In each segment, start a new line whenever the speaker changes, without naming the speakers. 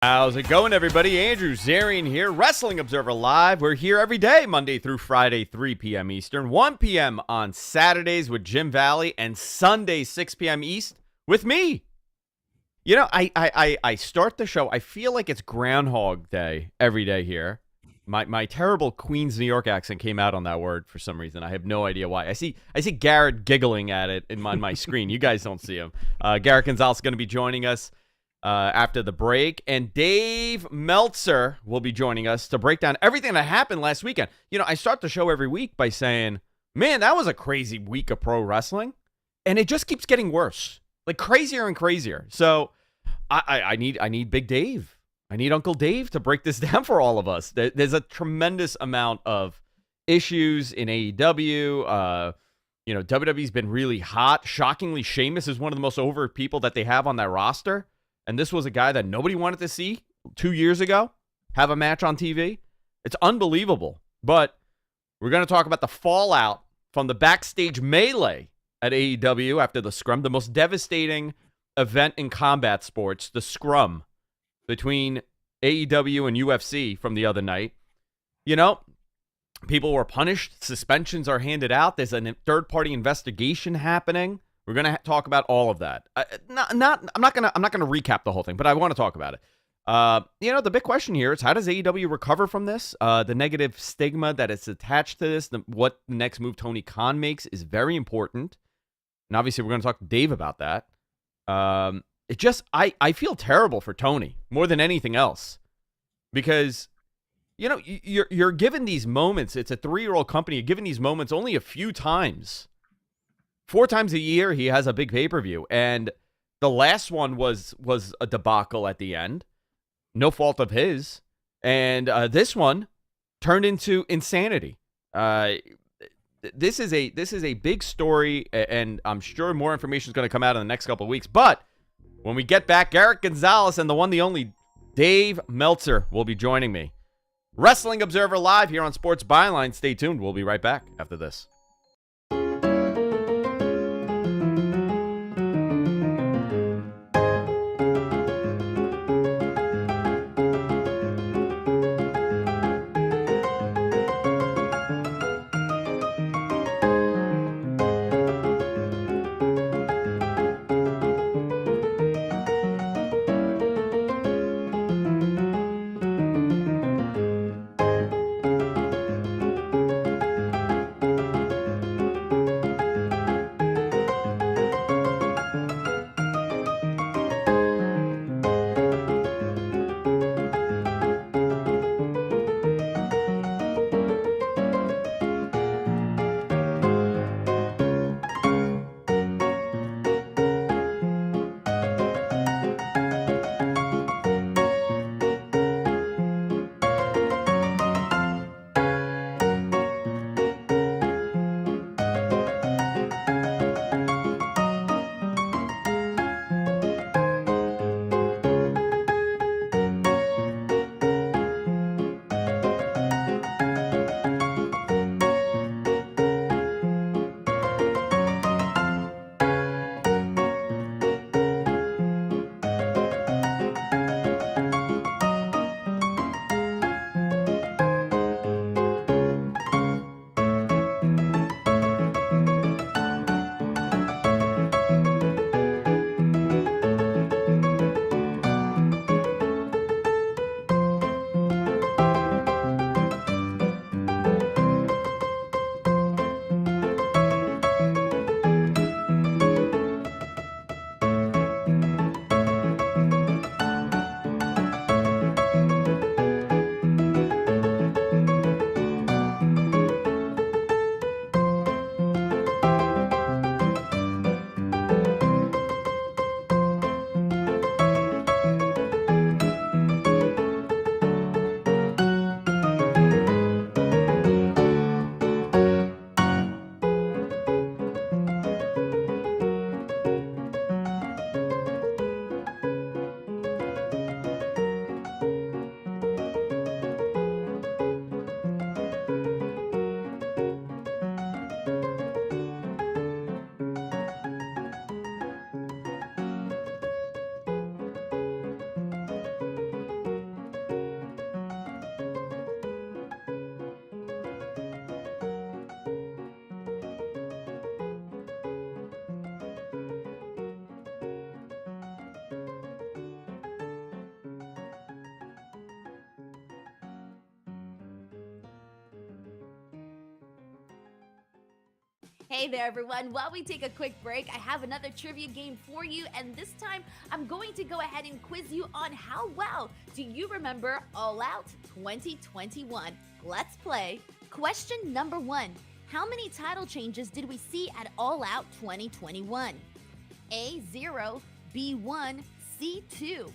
How's it going, everybody? Andrew Zarian here, Wrestling Observer Live. We're here every day, Monday through Friday, 3 p.m. Eastern, 1 p.m. on Saturdays with Jim Valley, and Sunday, 6 p.m. East with me. You know, I start the show, I feel like it's Groundhog Day every day here. My terrible Queens, New York accent came out on that word for some reason. I have no idea why. I see Garrett giggling at it in my screen. You guys don't see him. Garrett Gonzalez is going to be joining us after the break, and Dave Meltzer will be joining us to break down everything that happened last weekend. You know, I start the show every week by saying, man, that was a crazy week of pro wrestling, and it just keeps getting worse, like crazier and crazier. So I need Big Dave. I need Uncle Dave to break this down for all of us. There's a tremendous amount of issues in AEW. You know, WWE's been really hot. Shockingly, Sheamus is one of the most over people that they have on that roster. And this was a guy that nobody wanted to see 2 years ago have a match on TV. It's unbelievable. But we're going to talk about the fallout from the backstage melee at AEW after the scrum, the most devastating event in combat sports, the scrum between AEW and UFC from the other night. You know, people were punished. Suspensions are handed out. There's a third-party investigation happening. We're going to talk about all of that. I'm not going to recap the whole thing, but I want to talk about it. You know, the big question here is, how does AEW recover from this? The negative stigma that is attached to this, what the next move Tony Khan makes is very important. And obviously, we're going to talk to Dave about that. I feel terrible for Tony more than anything else, because, you know, you're given these moments. It's a 3-year-old company. You're given these moments only a few times. 4 times a year, he has a big pay-per-view, and the last one was a debacle at the end, no fault of his, and this one turned into insanity. This is a big story, and I'm sure more information is going to come out in the next couple of weeks. But when we get back, Garrett Gonzalez and the one, the only Dave Meltzer will be joining me. Wrestling Observer Live here on Sports Byline. Stay tuned. We'll be right back after this.
Hey there, everyone. While we take a quick break, I have another trivia game for you, and this time I'm going to go ahead and quiz you on how well do you remember All Out 2021. Let's play. Question number 1. How many title changes did we see at All Out 2021? A0, B1, C2.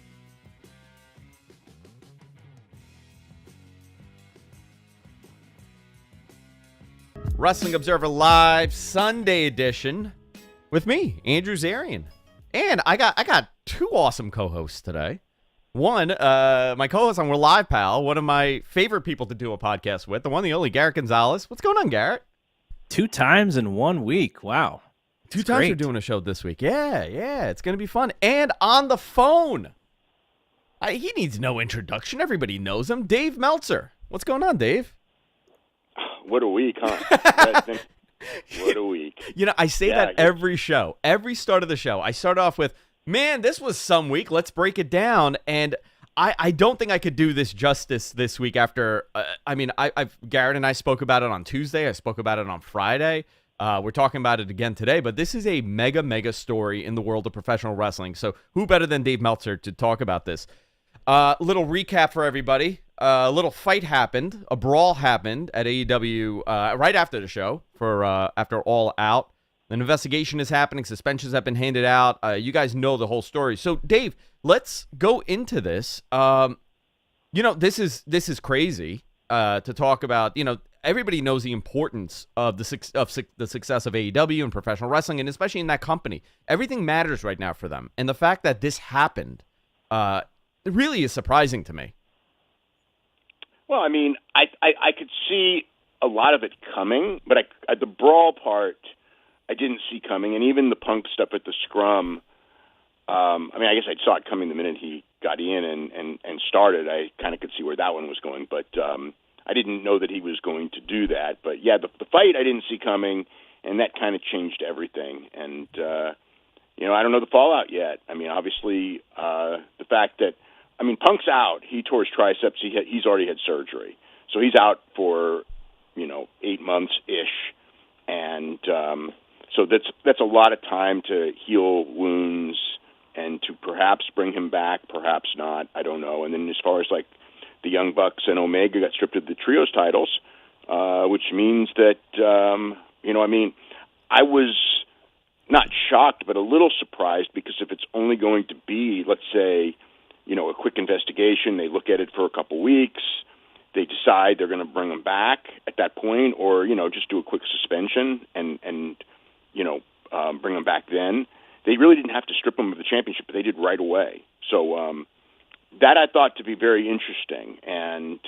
Wrestling Observer Live Sunday edition with me, Andrew Zarian. And I got two awesome co-hosts today. One, my co-host on We're Live Pal, one of my favorite people to do a podcast with, the one, the only, Garrett Gonzalez. What's going on, Garrett?
2 times in 1 week. Wow.
Two times we're doing a show this week. Yeah, it's going to be fun. And on the phone, he needs no introduction. Everybody knows him. Dave Meltzer. What's going on, Dave?
What a week, huh? What a week.
You know, I say that every show, every start of the show. I start off with, man, this was some week. Let's break it down. And I don't think I could do this justice this week after, Garrett and I spoke about it on Tuesday. I spoke about it on Friday. We're talking about it again today, but this is a mega story in the world of professional wrestling. So who better than Dave Meltzer to talk about this? Little recap for everybody. A little fight happened. A brawl happened at AEW right after the show for after All Out. An investigation is happening. Suspensions have been handed out. You guys know the whole story. So, Dave, let's go into this. This is crazy to talk about. You know, everybody knows the importance of the success of AEW and professional wrestling, and especially in that company. Everything matters right now for them. And the fact that this happened it really is surprising to me.
Well, I mean, I could see a lot of it coming, but the brawl part I didn't see coming, and even the Punk stuff at the scrum. I guess I saw it coming the minute he got in and started. I kind of could see where that one was going, but I didn't know that he was going to do that. But yeah, the fight I didn't see coming, and that kind of changed everything. And I don't know the fallout yet. I mean, obviously, the fact that Punk's out. He tore his triceps. He's already had surgery, so he's out for 8 months ish, and so that's a lot of time to heal wounds and to perhaps bring him back, perhaps not. I don't know. And then as far as like the Young Bucks and Omega got stripped of the trios titles, which means that I was not shocked, but a little surprised, because if it's only going to be, let's say, a quick investigation, they look at it for a couple weeks, they decide they're going to bring them back at that point, or, just do a quick suspension and bring them back then. They really didn't have to strip them of the championship, but they did right away. So that I thought to be very interesting, and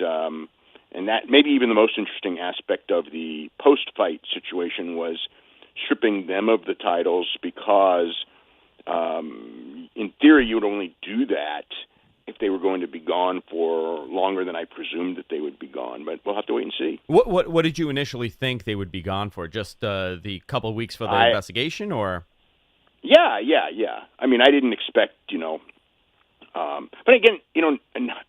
that maybe even the most interesting aspect of the post-fight situation was stripping them of the titles, because in theory you would only do that if they were going to be gone for longer than I presumed that they would be gone. But we'll have to wait and see.
What did you initially think they would be gone for? Just the couple of weeks for the investigation, or?
Yeah. I mean, I didn't expect, but again,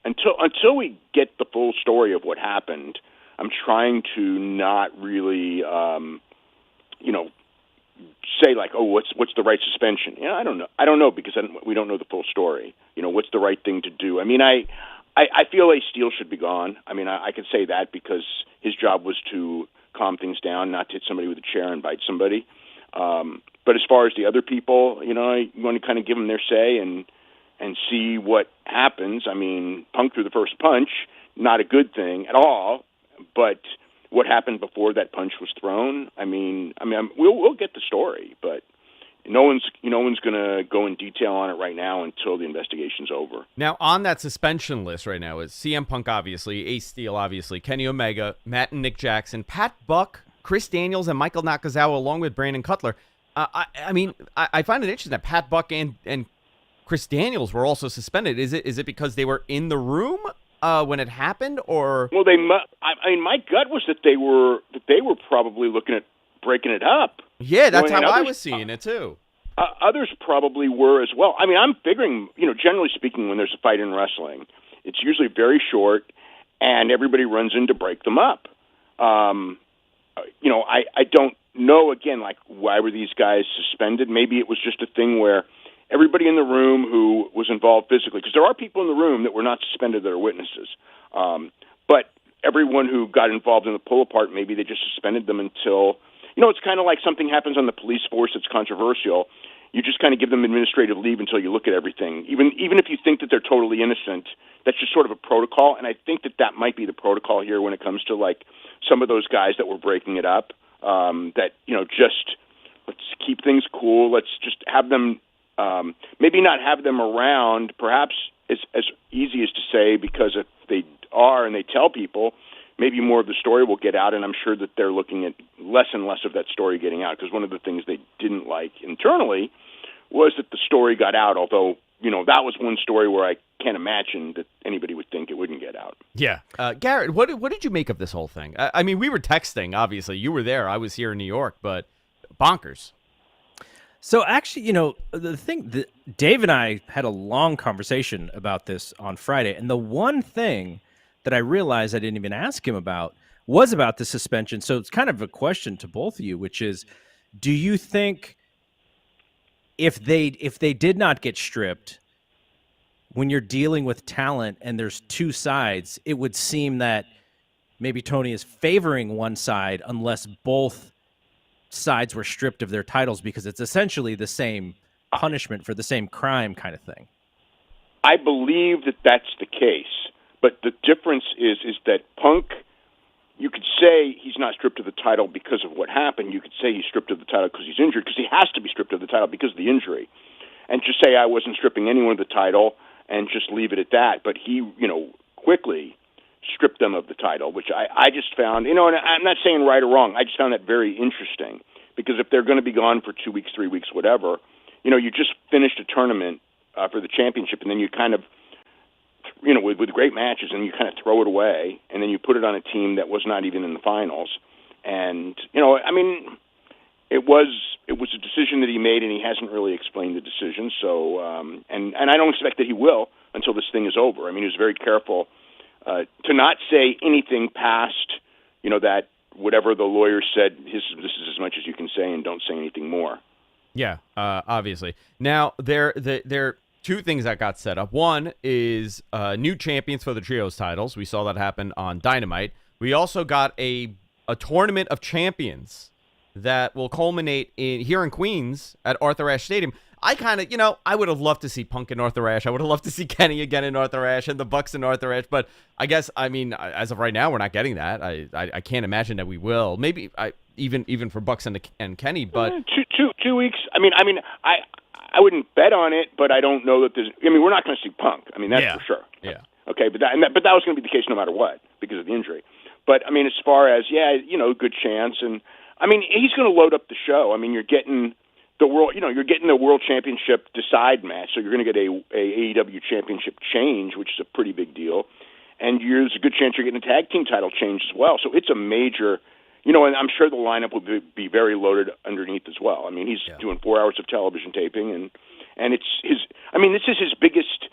until we get the full story of what happened, I'm trying to not really, say like, oh, what's the right suspension? I don't know because we don't know the full story. What's the right thing to do? I mean, I feel Ace Steel should be gone. I mean, I could say that because his job was to calm things down, not to hit somebody with a chair and bite somebody. But as far as the other people, you want to kind of give them their say and see what happens. I mean, Punk threw the first punch, not a good thing at all, but what happened before that punch was thrown? We'll get the story, but no one's going to go in detail on it right now until the investigation's over.
Now, on that suspension list right now is CM Punk, obviously, Ace Steel, obviously, Kenny Omega, Matt and Nick Jackson, Pat Buck, Chris Daniels, and Michael Nakazawa, along with Brandon Cutler. I find it interesting that Pat Buck and Chris Daniels were also suspended. Is it because they were in the room when it happened, or?
Well, my gut was that they were probably looking at breaking it up.
Yeah, that's how I was seeing it too.
Others probably were as well. I mean, I'm figuring, generally speaking, when there's a fight in wrestling, it's usually very short, and everybody runs in to break them up. I don't know, again, like, why were these guys suspended? Maybe it was just a thing where everybody in the room who was involved physically, because there are people in the room that were not suspended that are witnesses, but everyone who got involved in the pull-apart, maybe they just suspended them until, it's kind of like something happens on the police force that's controversial. You just kind of give them administrative leave until you look at everything. Even if you think that they're totally innocent, that's just sort of a protocol, and I think that might be the protocol here when it comes to, like, some of those guys that were breaking it up, that, just let's keep things cool. Let's just have them, maybe not have them around, perhaps as easy as to say, because if they are and they tell people, maybe more of the story will get out, and I'm sure that they're looking at less and less of that story getting out, because one of the things they didn't like internally was that the story got out, although, that was one story where I can't imagine that anybody would think it wouldn't get out.
Yeah. Garrett, what did you make of this whole thing? I mean, we were texting, obviously. You were there. I was here in New York, but bonkers.
So actually, the thing that Dave and I had a long conversation about this on Friday, and the one thing that I realized I didn't even ask him about was about the suspension. So it's kind of a question to both of you, which is, do you think if they did not get stripped, when you're dealing with talent and there's two sides, it would seem that maybe Tony is favoring one side unless both sides were stripped of their titles, because it's essentially the same punishment for the same crime kind of thing?
I believe that that's the case, but the difference is that Punk, you could say he's not stripped of the title because of what happened. You could say he's stripped of the title because he's injured, because he has to be stripped of the title because of the injury. And just say I wasn't stripping anyone of the title and just leave it at that. But he, quickly stripped them of the title, which I just found, and I'm not saying right or wrong, I just found that very interesting, because if they're going to be gone for 2 weeks, 3 weeks, whatever, you just finished a tournament for the championship, and then you kind of, with great matches, and you kind of throw it away, and then you put it on a team that was not even in the finals. And, it was a decision that he made, and he hasn't really explained the decision. So, and I don't expect that he will until this thing is over. I mean, he was very careful to not say anything past, that whatever the lawyer said, this is as much as you can say, and don't say anything more.
Yeah, obviously. Now, there are two things that got set up. One is new champions for the trios titles. We saw that happen on Dynamite. We also got a tournament of champions that will culminate here in Queens at Arthur Ashe Stadium. I kind of, I would have loved to see Punk in Arthur Ashe. I would have loved to see Kenny again in Arthur Ashe and the Bucks in Arthur Ashe. But I guess, as of right now, we're not getting that. I can't imagine that we will. Maybe even for Bucks and Kenny. But
2 weeks. I wouldn't bet on it, but I don't know that there's. We're not going to see Punk. That's for sure.
Yeah.
Okay, but that was going to be the case no matter what because of the injury. But as far as good chance, and he's going to load up the show. You're getting the world. You're getting the World Championship decide match, so you're going to get a AEW Championship change, which is a pretty big deal, and there's a good chance you're getting a tag team title change as well. So it's a major. And I'm sure the lineup will be very loaded underneath as well. He's doing 4 hours of television taping, and it's his. This is his biggest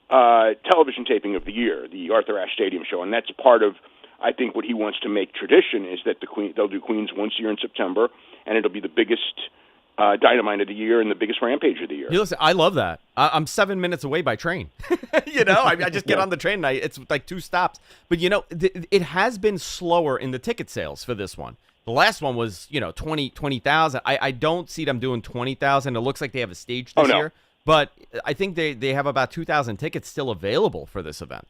television taping of the year, the Arthur Ashe Stadium show, and that's part of, I think, what he wants to make tradition is that they'll do Queens once a year in September, and it'll be the biggest Dynamite of the year and the biggest Rampage of the year.
Listen, I love that. I'm 7 minutes away by train. I just get on the train, and it's like 2 stops. But, it has been slower in the ticket sales for this one. The last one was, 20,000. I don't see them doing 20,000. It looks like they have a stage this year. But I think they have about 2,000 tickets still available for this event.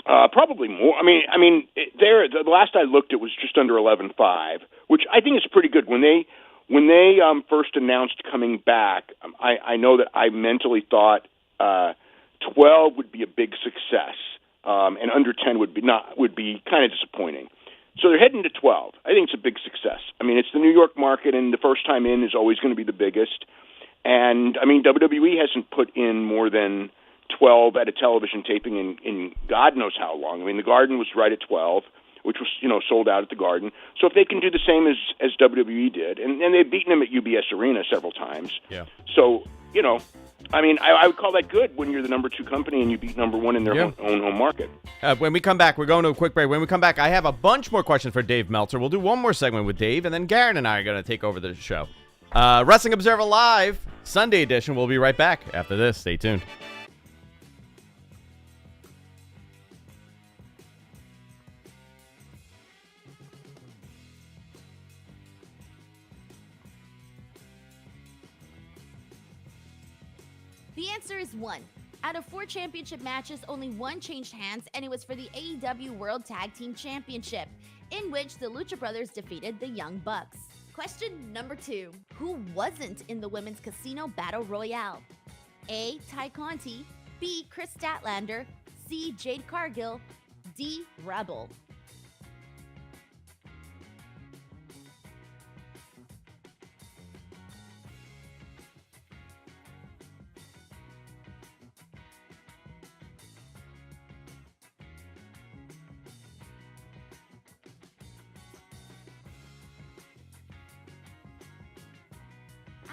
Probably more. The last I looked, it was just under 11.5, which I think is pretty good. When they first announced coming back, I know that I mentally thought 12 would be a big success, and under 10 would be kind of disappointing. So they're heading to 12. I think it's a big success. It's the New York market, and the first time in is always going to be the biggest. And WWE hasn't put in more than 12 at a television taping in God knows how long. The Garden was right at 12, which was sold out at the Garden. So if they can do the same as WWE did, and they've beaten them at UBS Arena several times.
Yeah.
So I mean, I would call that good when you're the number 2 company and you beat number 1 in their own home market.
When we come back, we're going to a quick break. When we come back, I have a bunch more questions for Dave Meltzer. We'll do one more segment with Dave, and then Garrett and I are going to take over the show. Wrestling Observer Live, Sunday edition. We'll be right back after this. Stay tuned.
The answer is 1. Out of 4 championship matches, only 1 changed hands, and it was for the AEW World Tag Team Championship, in which the Lucha Brothers defeated the Young Bucks. Question number 2. Who wasn't in the Women's Casino Battle Royale? A. Ty Conti, B. Chris Statlander, C. Jade Cargill, D. Rebel.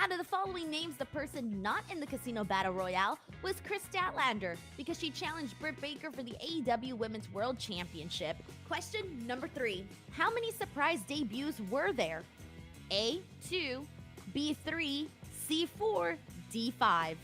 Out of the following names, the person not in the Casino Battle Royale was Chris Statlander, because she challenged Britt Baker for the AEW Women's World Championship. Question number 3. How many surprise debuts were there? A. 2, B. 3, C. 4, D. 5.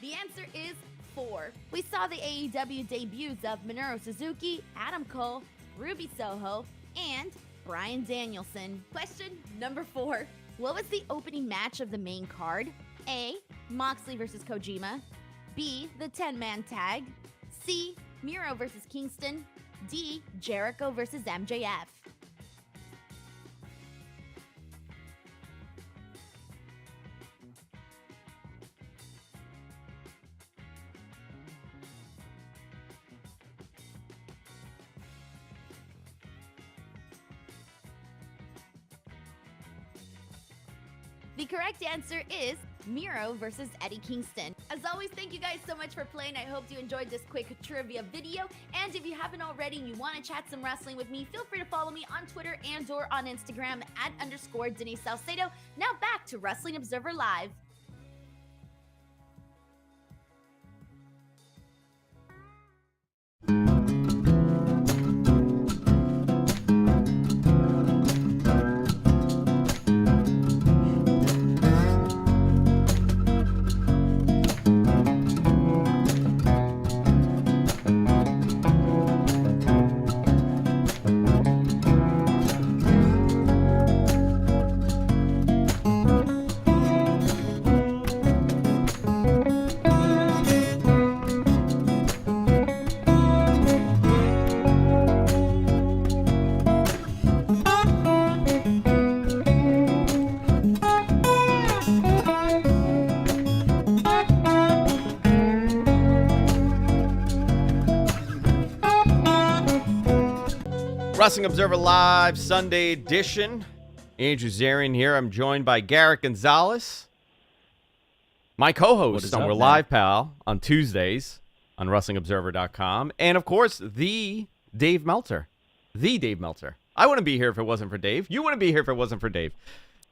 The answer is 4. We saw the AEW debuts of Minoru Suzuki, Adam Cole, Ruby Soho, and Bryan Danielson. Question number 4. What was the opening match of the main card? A. Moxley vs. Kojima, B. The 10-man tag, C. Miro vs. Kingston, D. Jericho vs. MJF. The correct answer is Miro versus Eddie Kingston. As always, thank you guys so much for playing. I hope you enjoyed this quick trivia video. And if you haven't already and you want to chat some wrestling with me, feel free to follow me on Twitter and or on Instagram @ Denise Salcedo. Now back to Wrestling Observer Live.
Wrestling Observer Live, Sunday edition. Andrew Zarian here. I'm joined by Garrett Gonzalez, my co-host on We're Live Pal on Tuesdays on WrestlingObserver.com. And, of course, the Dave Meltzer. The Dave Meltzer. I wouldn't be here if it wasn't for Dave. You wouldn't be here if it wasn't for Dave.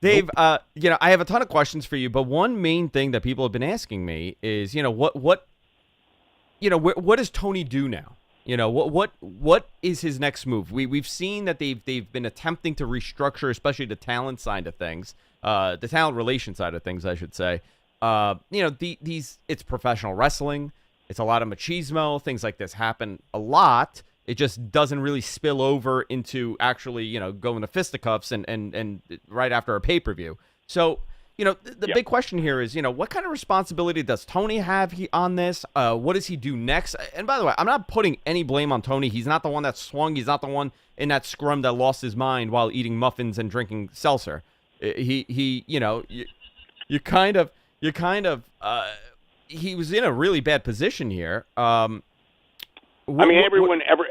Dave,
Nope.
I have a ton of questions for you, but one main thing that people have been asking me is, what does Tony do now? What is his next move? We've seen that they've been attempting to restructure, especially the talent side of things, the talent relation side of things, I should say. It's professional wrestling. It's a lot of machismo. Things like this happen a lot. It just doesn't really spill over into actually, going to fisticuffs and right after a pay-per-view. So, the big question here is, what kind of responsibility does Tony have on this? What does he do next? And by the way, I'm not putting any blame on Tony. He's not the one that swung. He's not the one in that scrum that lost his mind while eating muffins and drinking seltzer. He he was in a really bad position here.
I mean,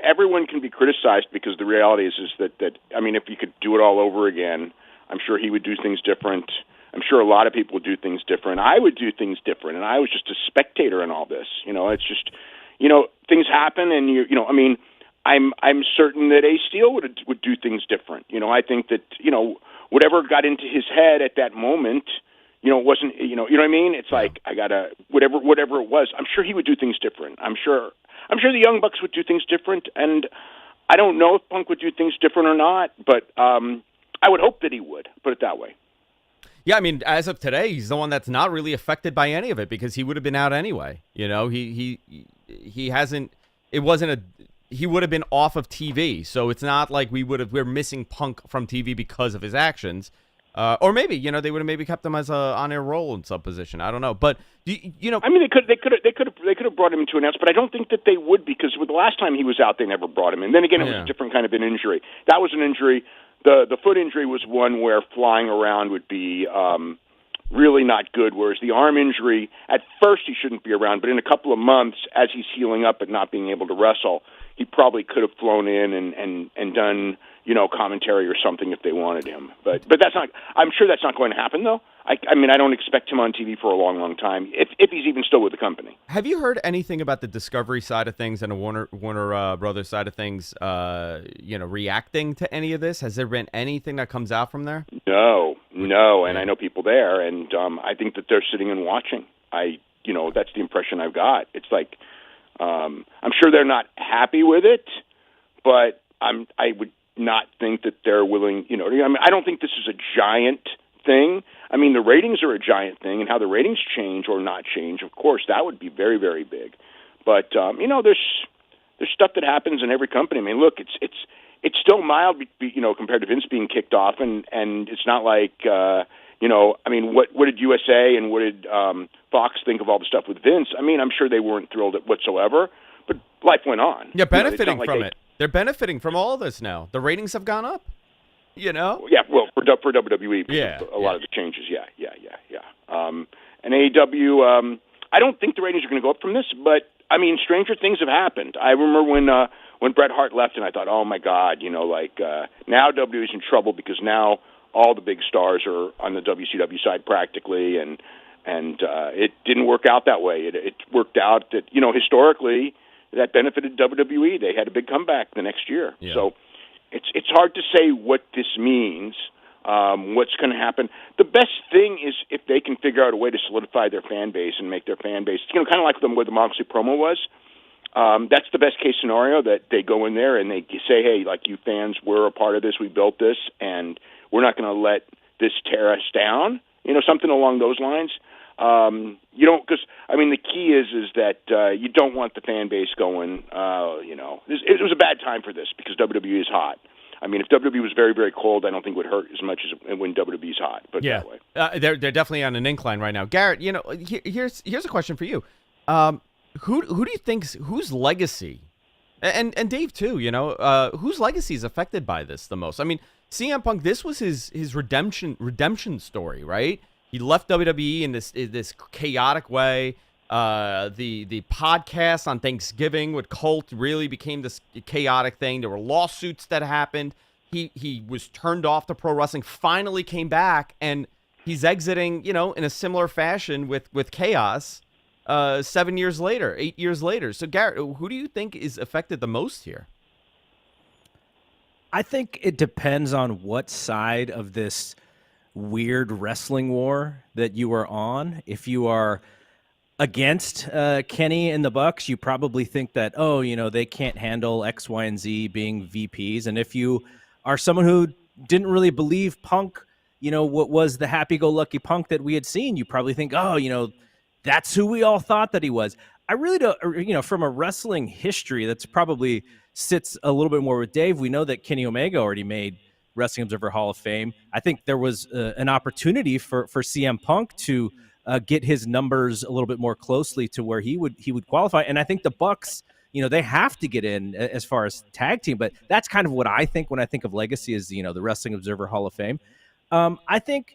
everyone can be criticized because the reality is that I mean, if you could do it all over again, I'm sure he would do things different. I'm sure a lot of people would do things different. I would do things different, and I was just a spectator in all this. It's just, things happen, and I mean, I'm certain that Ace Steel would do things different. I think that whatever got into his head at that moment, it wasn't, you know what I mean? It's like I gotta whatever it was. I'm sure he would do things different. I'm sure the Young Bucks would do things different, and I don't know if Punk would do things different or not, but I would hope that he would. Put it that way.
Yeah, I mean, as of today, he's the one that's not really affected by any of it because he would have been out anyway. He hasn't. It wasn't a. He would have been off of TV, so it's not like we're missing Punk from TV because of his actions. Or maybe they would have maybe kept him as a on-air role in some position. I don't know, but
I mean, they could have brought him to announce, but I don't think that they would because the last time he was out, they never brought him in. Then again, it was a different kind of an injury. That was an injury. The foot injury was one where flying around would be really not good, whereas the arm injury, at first he shouldn't be around, but in a couple of months, as he's healing up and not being able to wrestle, he probably could have flown in and done commentary or something if they wanted him. But that's not. I'm sure that's not going to happen though. I mean, I don't expect him on TV for a long, long time if he's even still with the company.
Have you heard anything about the Discovery side of things and the Warner Brothers side of things? Reacting to any of this? Has there been anything that comes out from there?
No, and I know people there, and I think that they're sitting and watching. That's the impression I've got. It's like I'm sure they're not happy with it, but I would not think that they're willing. I mean, I don't think this is a giant thing. I mean, the ratings are a giant thing, and how the ratings change or not change, of course, that would be very, very big. But there's stuff that happens in every company. I mean, look, it's still mild, compared to Vince being kicked off, and it's not like I mean, what did USA and what did Fox think of all the stuff with Vince? I mean, I'm sure they weren't thrilled whatsoever, but life went on.
Yeah, benefiting from it. They're benefiting from all this now. The ratings have gone up.
Yeah, well, for WWE, a lot of the changes, yeah. And AEW, I don't think the ratings are going to go up from this, but I mean, stranger things have happened. I remember when Bret Hart left, and I thought, oh my God, now WWE's in trouble because now all the big stars are on the WCW side practically, and it didn't work out that way. It worked out that historically that benefited WWE. They had a big comeback the next year, so. It's hard to say what this means, what's going to happen. The best thing is if they can figure out a way to solidify their fan base and make their fan base, kind of like what the Moxley promo was. That's the best case scenario, that they go in there and they say, hey, like, you fans, we're a part of this, we built this, and we're not going to let this tear us down, something along those lines. Because I mean, the key is that you don't want the fan base going. It was a bad time for this because WWE is hot. I mean, if WWE was very, very cold, I don't think it would hurt as much as when WWE is hot. But that way,
they're definitely on an incline right now. Garrett, here's a question for you. Who do you think's whose legacy, and Dave too? Whose legacy is affected by this the most? I mean, CM Punk. This was his redemption story, right? He left WWE in this chaotic way. The podcast on Thanksgiving with Colt really became this chaotic thing. There were lawsuits that happened. He was turned off to pro wrestling, finally came back, and he's exiting, in a similar fashion with chaos 7 years later, 8 years later. So, Garrett, who do you think is affected the most here?
I think it depends on what side of this weird wrestling war that you are on. If you are against Kenny and the Bucks, you probably think that, they can't handle X, Y, and Z being VPs. And if you are someone who didn't really believe Punk, what was the happy-go-lucky Punk that we had seen, you probably think, that's who we all thought that he was. I really don't, from a wrestling history, that's probably sits a little bit more with Dave. We know that Kenny Omega already made Wrestling Observer Hall of Fame. I think there was an opportunity for CM Punk to get his numbers a little bit more closely to where he would qualify. And I think the Bucks, they have to get in as far as tag team. But that's kind of what I think when I think of legacy is, the Wrestling Observer Hall of Fame. I think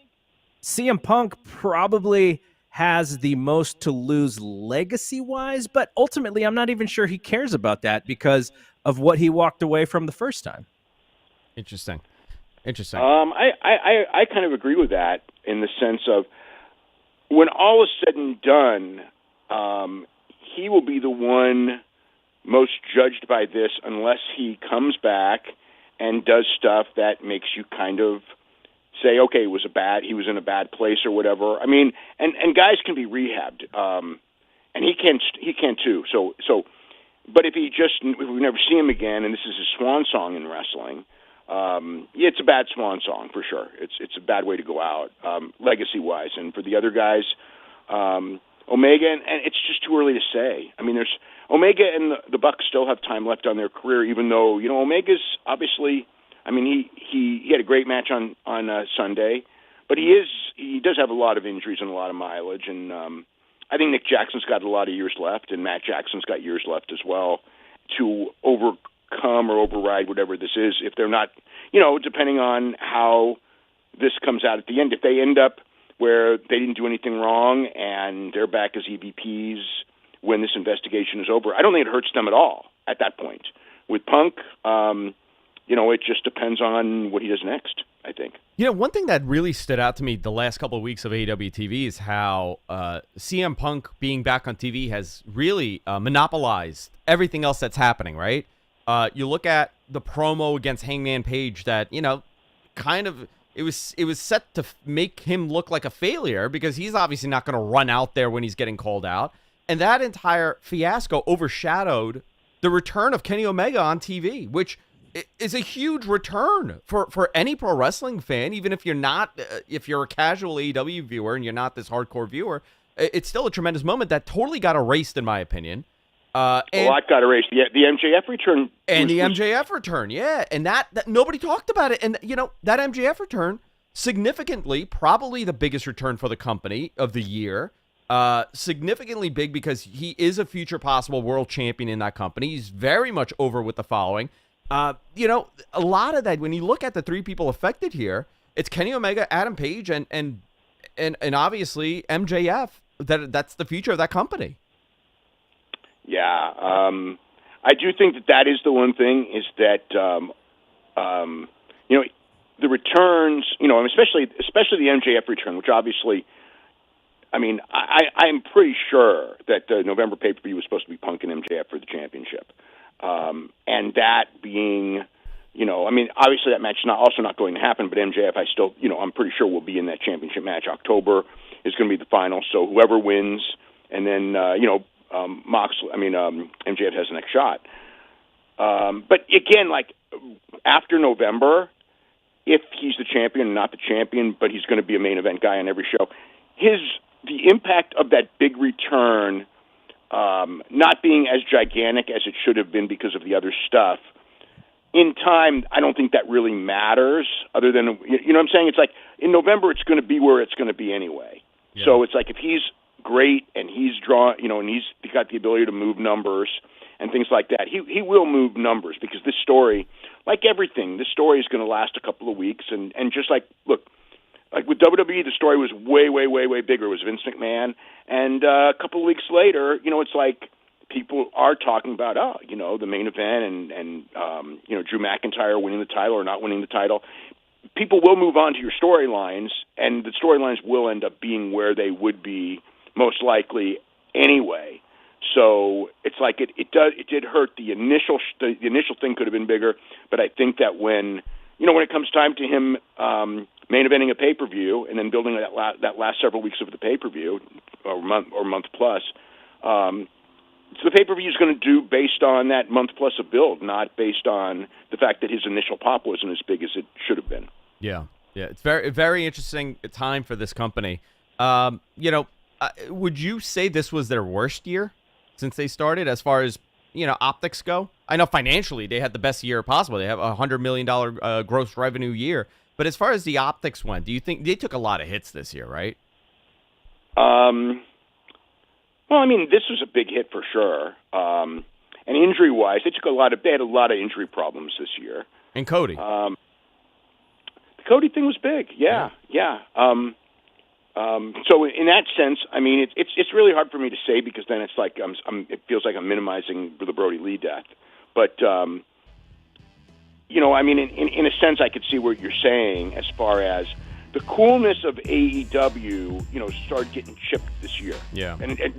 CM Punk probably has the most to lose legacy-wise, but ultimately I'm not even sure he cares about that because of what he walked away from the first time.
Interesting.
I kind of agree with that in the sense of when all is said and done, he will be the one most judged by this unless he comes back and does stuff that makes you kind of say, okay, he was in a bad place or whatever. I mean, and guys can be rehabbed, and he can too. So, but if we never see him again, and this is his swan song in wrestling, it's a bad swan song for sure. It's a bad way to go out, legacy wise, and for the other guys, Omega, and it's just too early to say. I mean, there's Omega and the Bucks still have time left on their career, even though Omega's obviously. I mean, he had a great match on Sunday, but he does have a lot of injuries and a lot of mileage, and I think Nick Jackson's got a lot of years left, and Matt Jackson's got years left as well to overcome or override whatever this is. If they're not, depending on how this comes out at the end, if they end up where they didn't do anything wrong and they're back as EVPs when this investigation is over, I don't think it hurts them at all at that point. With Punk, it just depends on what he does next, I think.
One thing that really stood out to me the last couple of weeks of AEW TV is how CM Punk being back on TV has really monopolized everything else that's happening, right? You look at the promo against Hangman Page that, kind of it was set to make him look like a failure because he's obviously not going to run out there when he's getting called out. And that entire fiasco overshadowed the return of Kenny Omega on TV, which is a huge return for any pro wrestling fan, even if you're not, if you're a casual AEW viewer and you're not this hardcore viewer, it's still a tremendous moment that totally got erased, in my opinion.
A lot got erased. The MJF return.
And the MJF return, yeah. And that nobody talked about it. And, that MJF return, significantly, probably the biggest return for the company of the year. Significantly big because he is a future possible world champion in that company. He's very much over with the following. A lot of that, when you look at the three people affected here, it's Kenny Omega, Adam Page, and obviously MJF. That's the future of that company.
Yeah, I do think that is the one thing is that the returns, especially the MJF return, which obviously, I mean, I'm pretty sure that the November pay-per-view was supposed to be Punk and MJF for the championship. And that being, obviously that match is also not going to happen, but MJF, I'm pretty sure will be in that championship match. October is going to be the final, so whoever wins, and then, MJF has the next shot. But again, like, after November, if he's the champion and not the champion, but he's going to be a main event guy on every show, the impact of that big return, not being as gigantic as it should have been because of the other stuff, in time, I don't think that really matters, other than, you know what I'm saying? It's like, in November, it's going to be where it's going to be anyway. Yeah. So it's like, if he's great and he's and he's got the ability to move numbers and things like that, he will move numbers, because this story, like everything, this story is going to last a couple of weeks, and just like, look, like with WWE, the story was way, way, way, way bigger. It was Vince McMahon, and a couple of weeks later, it's like people are talking about, the main event and Drew McIntyre winning the title or not winning the title. People will move on to your storylines, and the storylines will end up being where they would be most likely anyway. So it's like it did hurt the initial thing could have been bigger, but I think that when it comes time to him main eventing a pay-per-view and then building that last several weeks of the pay-per-view or month plus, so the pay-per-view is going to do based on that month plus of build, not based on the fact that his initial pop wasn't as big as it should have been.
Yeah, it's very, very interesting time for this company. Would you say this was their worst year since they started, as far as optics go? I know financially they had the best year possible. They have a $100 million gross revenue year. But as far as the optics went, do you think they took a lot of hits this year, right?
Well, I mean, this was a big hit for sure. And injury-wise, they had a lot of injury problems this year.
And Cody.
The Cody thing was big, yeah. So in that sense, I mean, it's really hard for me to say because then it's like it feels like I'm minimizing the Brody Lee death. But you know, I mean, in a sense, I could see what you're saying as far as the coolness of AEW, you know, started getting chipped this year.
Yeah.
And it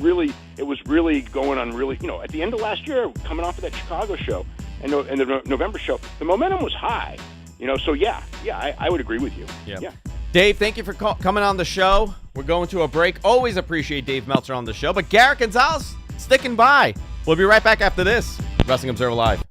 was really going on really, you know, at the end of last year, coming off of that Chicago show and the November show, the momentum was high. You know, so yeah, I would agree with you. Yeah.
Dave, thank you for coming on the show. We're going to a break. Always appreciate Dave Meltzer on the show, but Garrett Gonzalez sticking by. We'll be right back after this. Wrestling Observer Live.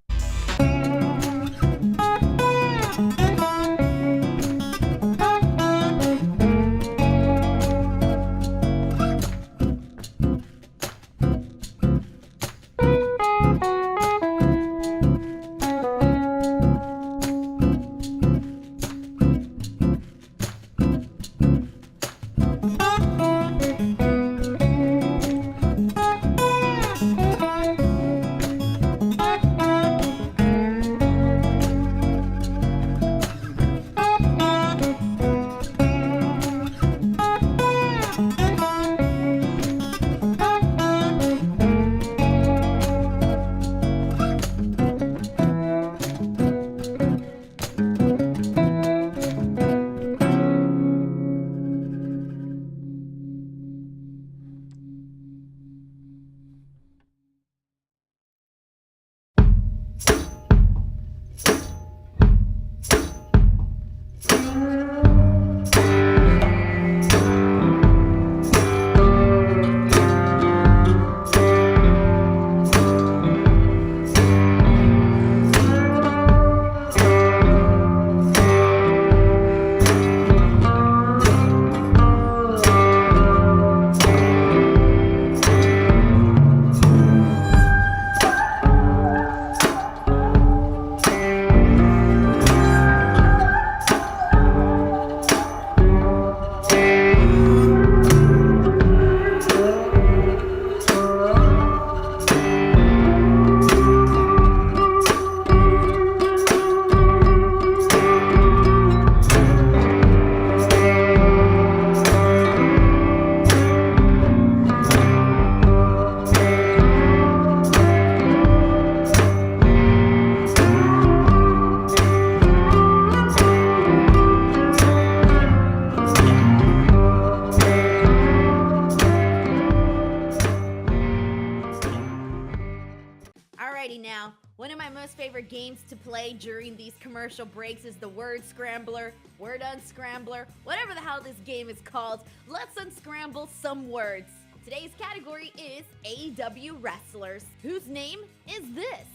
Now, one of my most favorite games to play during these commercial breaks is the word scrambler, word unscrambler, whatever the hell this game is called. Let's unscramble some words. Today's category is AEW wrestlers. Whose name is this?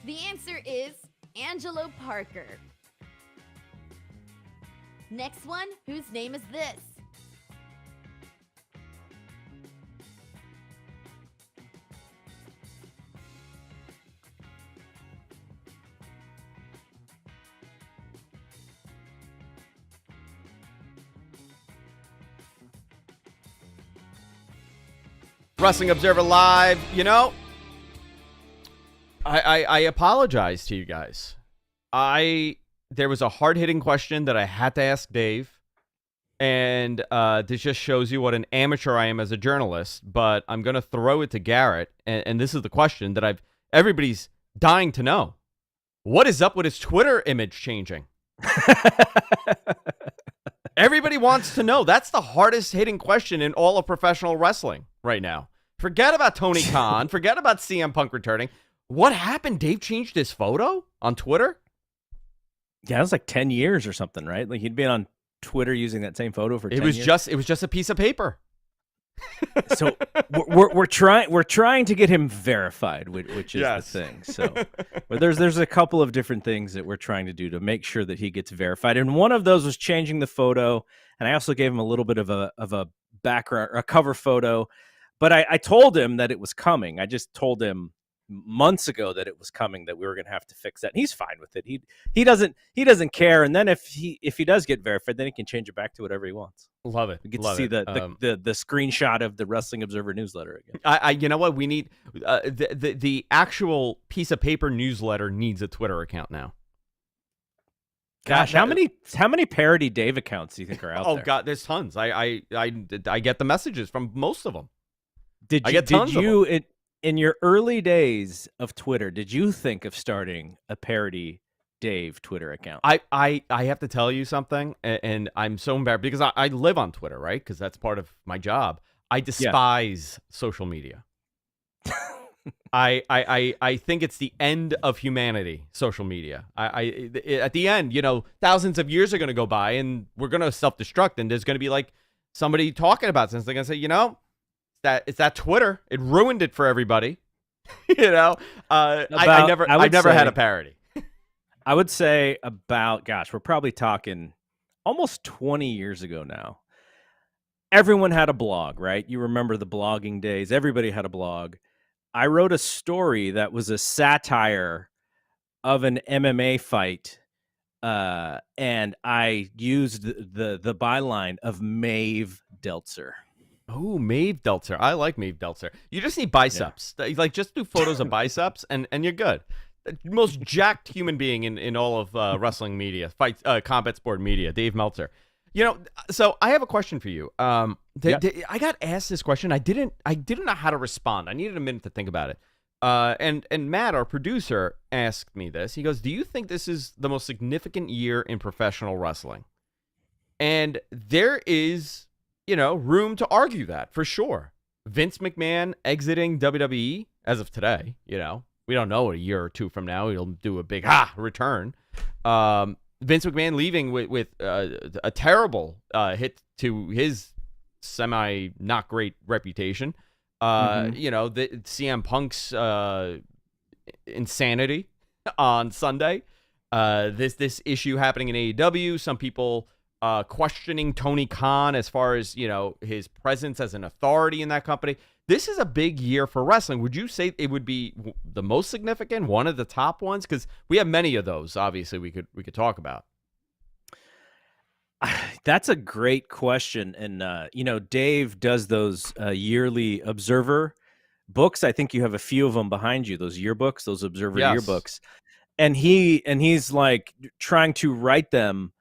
The answer is Angelo Parker. Next one, whose name is this?
Wrestling Observer Live. You know, I apologize to you guys. There was a hard-hitting question that I had to ask Dave, and this just shows you what an amateur I am as a journalist, but I'm going to throw it to Garrett, and this is the question that everybody's dying to know. What is up with his Twitter image changing? Everybody wants to know. That's the hardest hitting question in all of professional wrestling right now. Forget about Tony Khan. Forget about CM Punk returning. What happened? Dave changed his photo on Twitter?
Yeah, it was like 10 years or something, right? Like he'd been on Twitter using that same photo for 10 years.
It was just a piece of paper.
So we're trying to get him verified, which is the thing. So but there's a couple of different things that we're trying to do to make sure that he gets verified. And one of those was changing the photo. and I also gave him a little bit of a background, or a cover photo. But I told him that it was coming. I just told him months ago that it was coming, that we were going to have to fix that. And he's fine with it. He doesn't care. And then if he does get verified, then he can change it back to whatever he wants.
Love it.
We get
Love
to see
it.
the screenshot of the Wrestling Observer newsletter again.
I you know what, we need the actual piece of paper newsletter needs a Twitter account now.
Gosh, how many parody Dave accounts do you think are out there?
Oh God, there's tons. I get the messages from most of them.
Did you in your early days of Twitter, did you think of starting a parody Dave Twitter account?
I have to tell you something, and I'm so embarrassed because I live on Twitter, right? Because that's part of my job. I despise social media. I think it's the end of humanity, social media. At the end, thousands of years are going to go by, and we're going to self-destruct, and there's going to be like somebody talking about this. They're going to say, it's that Twitter. It ruined it for everybody. I never had a parody.
I would say we're probably talking almost 20 years ago now. Everyone had a blog, right? You remember the blogging days. Everybody had a blog. I wrote a story that was a satire of an MMA fight, and I used the byline of Maeve Deltzer.
Oh, Maeve Deltzer. I like Maeve Deltzer. You just need biceps. Yeah. Like, just do photos of biceps, and you're good. The most jacked human being in all of wrestling media, combat sport media, Dave Meltzer. So I have a question for you. I got asked this question. I didn't know how to respond. I needed a minute to think about it. And Matt, our producer, asked me this. He goes, "Do you think this is the most significant year in professional wrestling?" And there is, room to argue that for sure. Vince McMahon exiting WWE as of today. We don't know, a year or two from now he'll do a big return. Vince McMahon leaving with a terrible hit to his semi not great reputation. The CM Punk's insanity on Sunday. This issue happening in AEW. Some people questioning Tony Khan as far as his presence as an authority in that company. This is a big year for wrestling. Would you say it would be the most significant, one of the top ones? Because we have many of those. Obviously, we could talk about.
That's a great question, and Dave does those yearly Observer books. I think you have a few of them behind you. Those yearbooks, those Observer yearbooks, and he's like trying to write them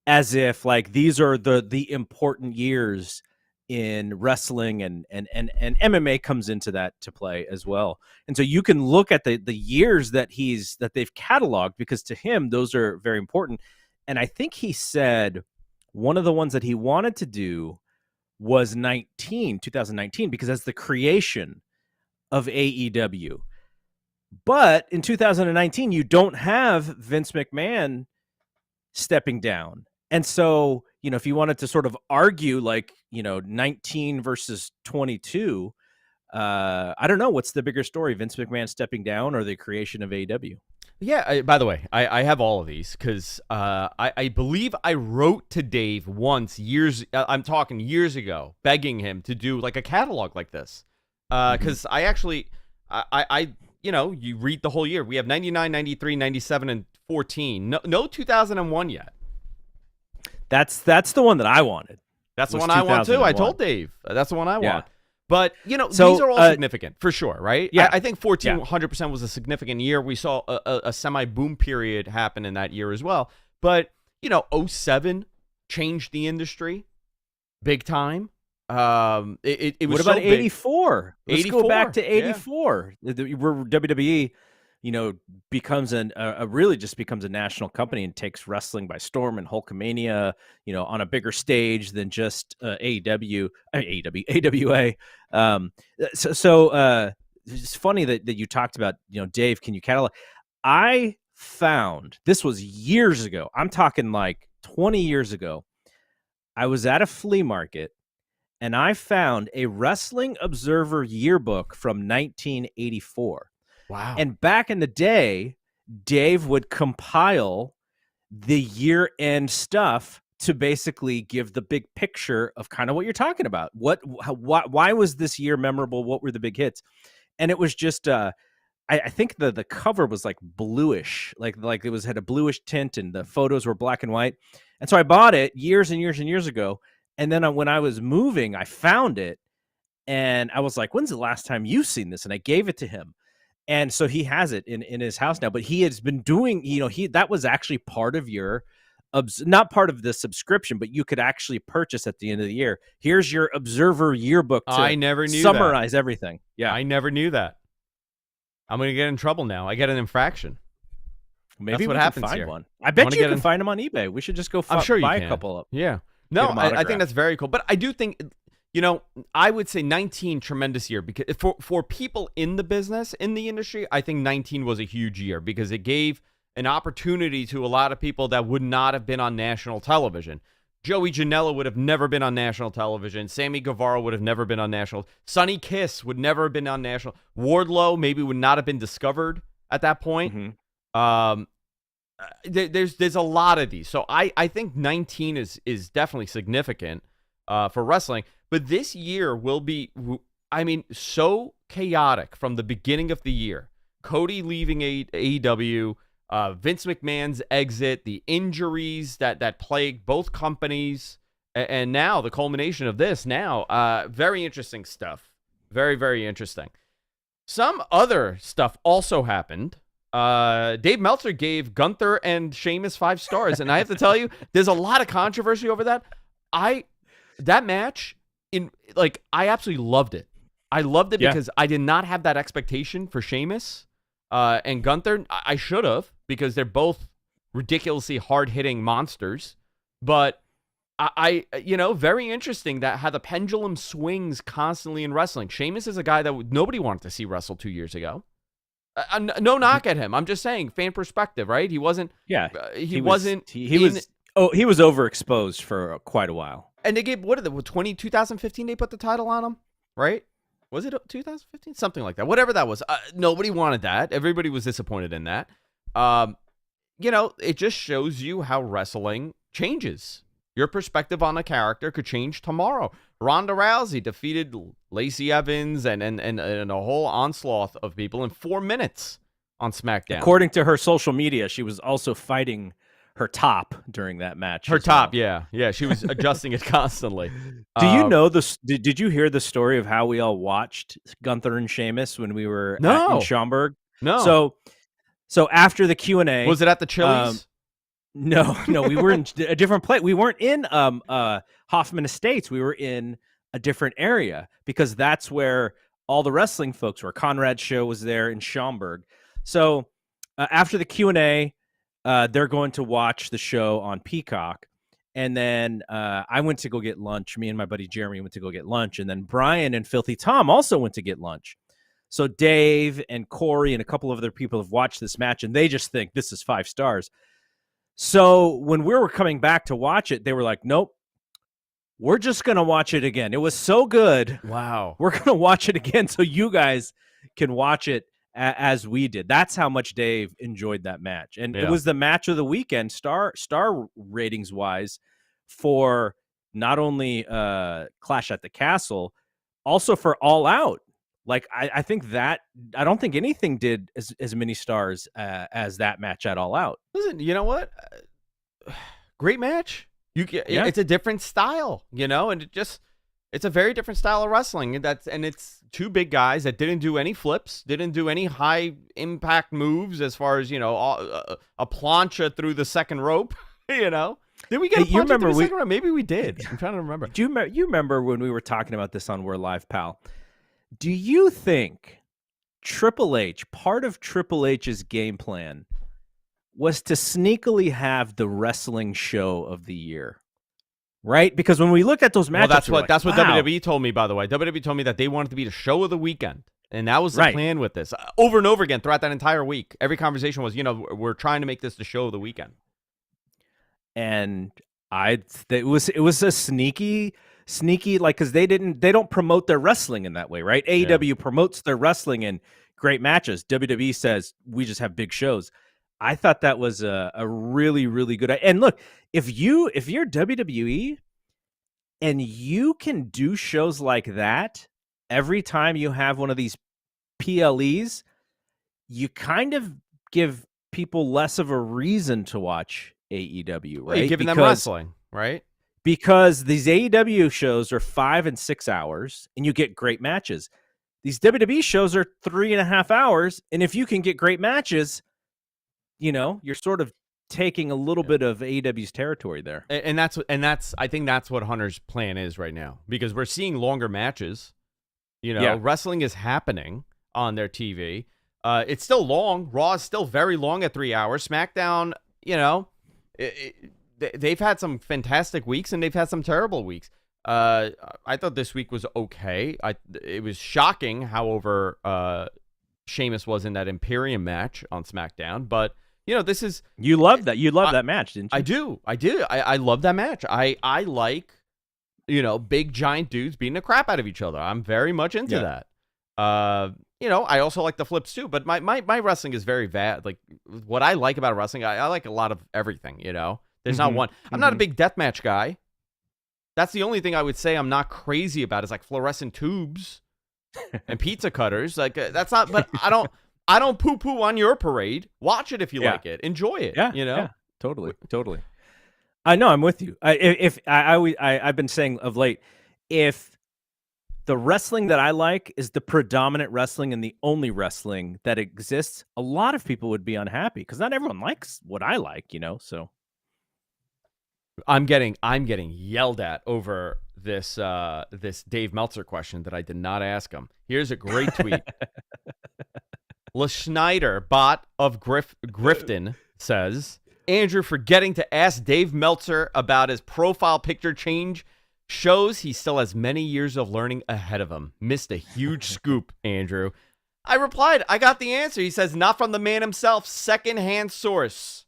as if like these are the important years in wrestling, and MMA comes into that to play as well. And so you can look at the years that they've cataloged, because to him those are very important. And I think he said one of the ones that he wanted to do was 2019, because that's the creation of AEW. But in 2019, you don't have Vince McMahon stepping down. And so, if you wanted to sort of argue 19 versus 22, I don't know, what's the bigger story, Vince McMahon stepping down or the creation of AEW?
Yeah, by the way, I have all of these because I believe I wrote to Dave once I'm talking years ago, begging him to do like a catalog like this. Because I actually, you read the whole year. We have 99, 93, 97, and 14. No 2001 yet.
That's the one that I wanted.
That's the one I want too. I told Dave that's the one I want. But
so,
these are all significant for sure, right?
Yeah,
I think 14 100% was a significant year. We saw a semi boom period happen in that year as well. But 07 changed the industry big time. It was.
What about
so
84? Let's
84,
go back to 84. Where WWE becomes really just becomes a national company and takes wrestling by storm, and Hulkamania, on a bigger stage than just AWA. So it's funny that you talked about, Dave, can you catalog? I found, this was years ago, I'm talking like 20 years ago, I was at a flea market and I found a Wrestling Observer yearbook from 1984.
Wow.
And back in the day, Dave would compile the year-end stuff to basically give the big picture of kind of what you're talking about. Why was this year memorable? What were the big hits? And it was just, I think the cover was like bluish, like it was had a bluish tint, and the photos were black and white. And so I bought it years and years and years ago. And then when I was moving, I found it, and I was like, "When's the last time you've seen this?" And I gave it to him, and so he has it in his house now. But he has been doing, that was actually part of your, not part of the subscription, but you could actually purchase at the end of the year. Here's your Observer yearbook to
I never knew
summarize everything. Yeah,
I never knew that. I'm going to get in trouble now. I get an infraction.
maybe
That's what
we
happens
can find
here.
one. I bet
Wanna
you
get
can
in-
find them on eBay. We should just go
I'm sure you
buy
can.
a couple of.
Yeah. No,
them
I think
autographed.
that's very cool. But I do think, I would say 19, tremendous year, because for people in the business, in the industry, I think 19 was a huge year because it gave an opportunity to a lot of people that would not have been on national television. Joey Janela would have never been on national television. Sammy Guevara would have never been on national. Sonny Kiss would never have been on national. Wardlow maybe would not have been discovered at that point.
Mhm.
There's a lot of these. So I think 19 is definitely significant for wrestling. But this year will be, so chaotic from the beginning of the year. Cody leaving AEW, Vince McMahon's exit, the injuries that plagued both companies, and now the culmination of this. Now, very interesting stuff. Very, very interesting. Some other stuff also happened. Dave Meltzer gave Gunther and Sheamus 5 stars, and I have to tell you, there's a lot of controversy over that. That match, I absolutely loved it. I loved it because I did not have that expectation for Sheamus and Gunther. I should have, because they're both ridiculously hard-hitting monsters. But I very interesting that how the pendulum swings constantly in wrestling. Sheamus is a guy that nobody wanted to see wrestle 2 years ago. No knock at him. I'm just saying, fan perspective, right? He wasn't.
Yeah,
he wasn't.
He was. Oh, he was overexposed for quite a while.
And they gave 2015 they put the title on him, right? Was it 2015? Something like that. Whatever that was. Nobody wanted that. Everybody was disappointed in that. It just shows you how wrestling changes. Your perspective on a character could change tomorrow. Ronda Rousey defeated Lacey Evans and a whole onslaught of people in 4 minutes on SmackDown.
According to her social media, she was also fighting her top during that match.
Her top, yeah. She was adjusting it constantly.
Do you know this? Did you hear the story of how we all watched Gunther and Sheamus when we were in Schaumburg?
No.
So after the Q&A,
was it at the Chili's?
No, we were in a different place. We weren't in Hoffman Estates. We were in a different area because that's where all the wrestling folks were. Conrad's show was there in Schaumburg. So after the Q&A, they're going to watch the show on Peacock. And then I went to go get lunch. Me and my buddy Jeremy went to go get lunch. And then Brian and Filthy Tom also went to get lunch. So Dave and Corey and a couple of other people have watched this match, and they just think this is 5 stars. So when we were coming back to watch it, they were like, nope, we're just going to watch it again. It was so good.
Wow.
We're going to watch it again so you guys can watch it as we did. That's how much Dave enjoyed that match. And it was the match of the weekend, star ratings wise, for not only Clash at the Castle, also for All Out. Like, I think that I don't think anything did as many stars as that match at All Out.
Listen, you know what? Great match. It's a different style, and it's a very different style of wrestling. And it's 2 big guys that didn't do any flips, didn't do any high impact moves as far as a plancha through the second rope. Did we get a plancha through the second rope? Maybe we did. I'm trying to remember.
Do you remember when we were talking about this on We're Live, pal? Do you think part of Triple H's game plan was to sneakily have the wrestling show of the year? Right? Because when we looked at those matches,
that's what WWE told me, by the way. WWE told me that they wanted to be the show of the weekend. And that was the plan with this. Over and over again throughout that entire week. Every conversation was, we're trying to make this the show of the weekend.
And it was a sneaky, like, because they don't promote their wrestling in that way, right? AEW promotes their wrestling in great matches. WWE says we just have big shows. I thought that was a really, really good. And look, if you're WWE and you can do shows like that every time you have one of these PLEs, you kind of give people less of a reason to watch AEW,
Well, you're
right?
giving them wrestling, right?
Because these AEW shows are 5 and 6 hours, and you get great matches. These WWE shows are 3.5 hours, and if you can get great matches, you're sort of taking a little bit of AEW's territory there.
And that's I think that's what Hunter's plan is right now, because we're seeing longer matches. Wrestling is happening on their TV. It's still long. Raw is still very long at 3 hours. SmackDown, they've had some fantastic weeks and they've had some terrible weeks. I thought this week was okay. It was shocking, however, Sheamus was in that Imperium match on SmackDown, but this is
you love that. You love that match, didn't you?
I do. I love that match. I like big giant dudes beating the crap out of each other. I'm very much into that. I also like the flips too, but my wrestling is very bad. Like what I like about wrestling, I like a lot of everything, There's not one. I'm not a big deathmatch guy. That's the only thing I would say I'm not crazy about is like fluorescent tubes and pizza cutters. Like that's not, but I don't poo-poo on your parade. Watch it if you like it. Enjoy it.
Yeah, totally. I know, I'm with you. I've been saying of late, if the wrestling that I like is the predominant wrestling and the only wrestling that exists, a lot of people would be unhappy because not everyone likes what I like, so.
I'm getting yelled at over this Dave Meltzer question that I did not ask him. Here's a great tweet. LaSchneider, bot of Grifton, says, Andrew forgetting to ask Dave Meltzer about his profile picture change shows he still has many years of learning ahead of him. Missed a huge scoop, Andrew. I replied, I got the answer. He says, not from the man himself, secondhand source.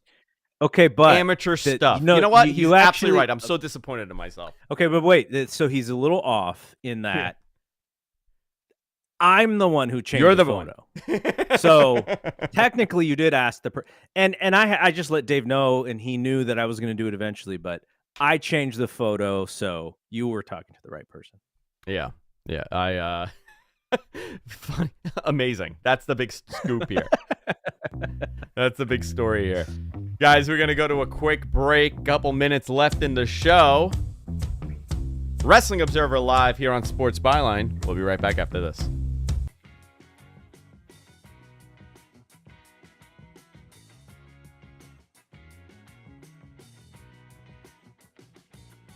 Okay, but
amateur stuff. You know what? He's absolutely right. I'm so disappointed in myself.
Okay, but wait. So he's a little off in that I'm the one who changed
You're the
photo. So technically, you did ask and I just let Dave know, and he knew that I was going to do it eventually. But I changed the photo, so you were talking to the right person.
Yeah. I funny, amazing. That's the big scoop here. That's the big story here. Guys, we're going to go to a quick break. Couple minutes left in the show. Wrestling Observer Live here on Sports Byline. We'll be right back after this.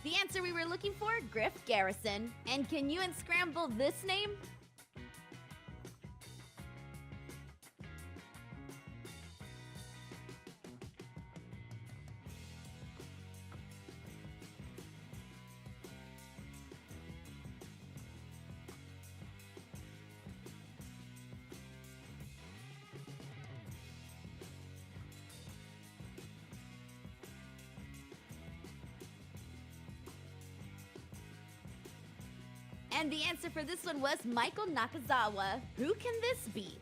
The answer we were looking for, Griff Garrison. And can you unscramble this name? And the answer for this one was Michael Nakazawa. Who can this be?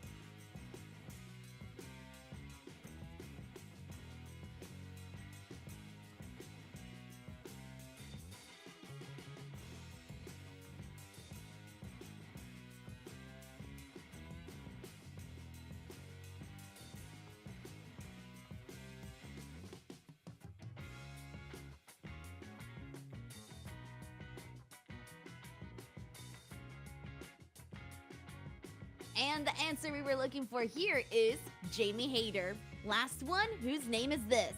And the answer we were looking for here is Jamie Hayter. Last one, whose name is this?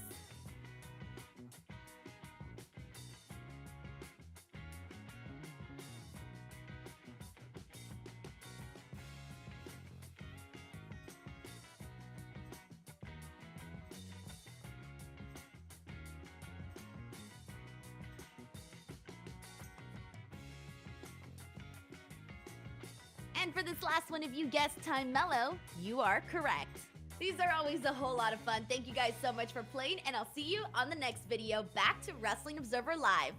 And for this last one, if you guessed Time Mellow, you are correct. These are always a whole lot of fun. Thank you guys so much for playing, and I'll see you on the next video. Back to Wrestling Observer Live.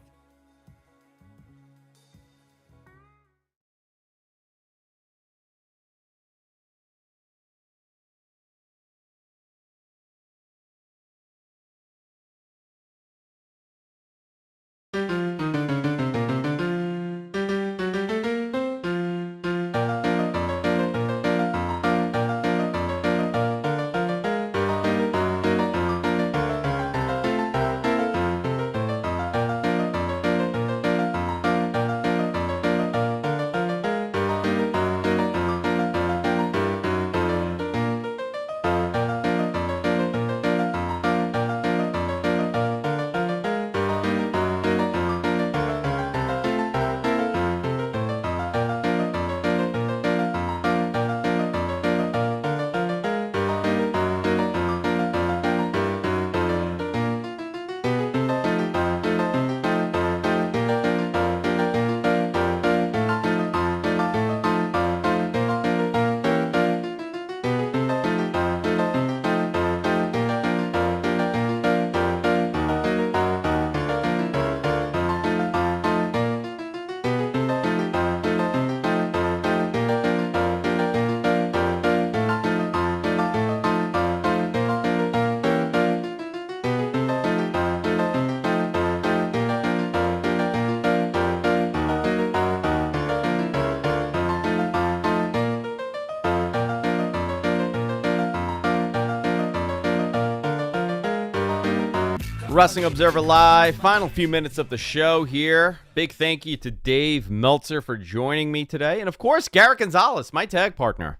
Wrestling Observer Live, final few minutes of the show here. Big thank you to Dave Meltzer for joining me today. And of course, Garrett Gonzalez, my tag partner.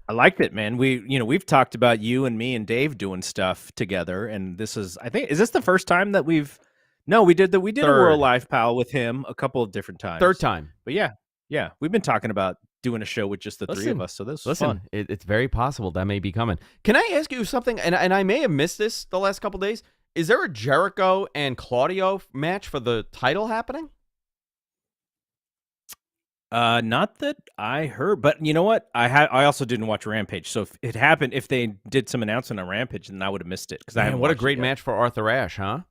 I liked it, man. We've talked about you and me and Dave doing stuff together, and this is, I think, is this the first time that we did a World Live Pal with him a couple of different times.
Third time.
But yeah, we've been talking about doing a show with just the three of us, so this was fun.
It's very possible that may be coming. Can I ask you something? And I may have missed this the last couple days. Is there a Jericho and Claudio match for the title happening?
Not that I heard, but you know what? I also didn't watch Rampage, so if it happened, if they did some announcement on Rampage, then I would have missed it.
What a great match for Arthur Ashe, huh?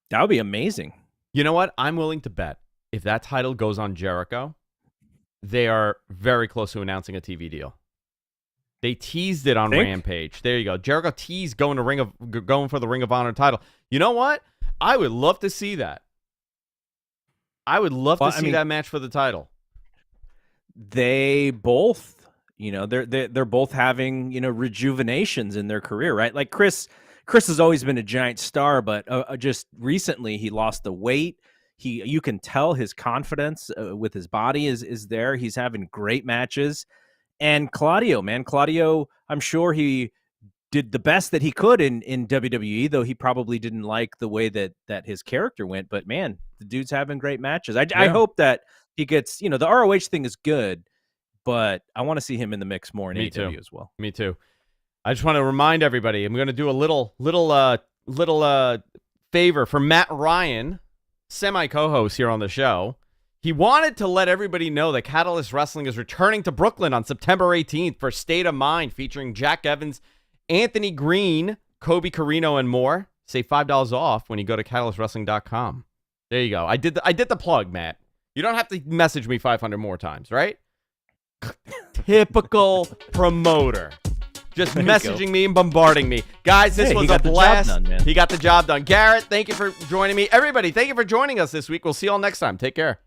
That would be amazing.
You know what? I'm willing to bet if that title goes on Jericho, they are very close to announcing a TV deal. They teased it on Rampage. There you go. Jericho teased going for the Ring of Honor title. You know what? I would love to see that. I would love to see that match for the title.
They both, they're both having, rejuvenations in their career, right? Like Chris has always been a giant star, but just recently he lost the weight. You can tell his confidence with his body is there. He's having great matches. And Claudio, I'm sure he did the best that he could in WWE, though he probably didn't like the way that his character went. But man, the dude's having great matches. I hope that he gets, the ROH thing is good, but I want to see him in the mix more in AEW as well.
Me too. I just want to remind everybody, I'm going to do a little favor for Matt Ryan, semi-co-host here on the show. He wanted to let everybody know that Catalyst Wrestling is returning to Brooklyn on September 18th for State of Mind, featuring Jack Evans, Anthony Green, Kobe Carino, and more. Save $5 off when you go to catalystwrestling.com. There you go. I did the plug, Matt. You don't have to message me 500 more times, right? Typical promoter. Just messaging me and bombarding me. Guys, this was a blast. He got the job done. Garrett, thank you for joining me. Everybody, thank you for joining us this week. We'll see you all next time. Take care.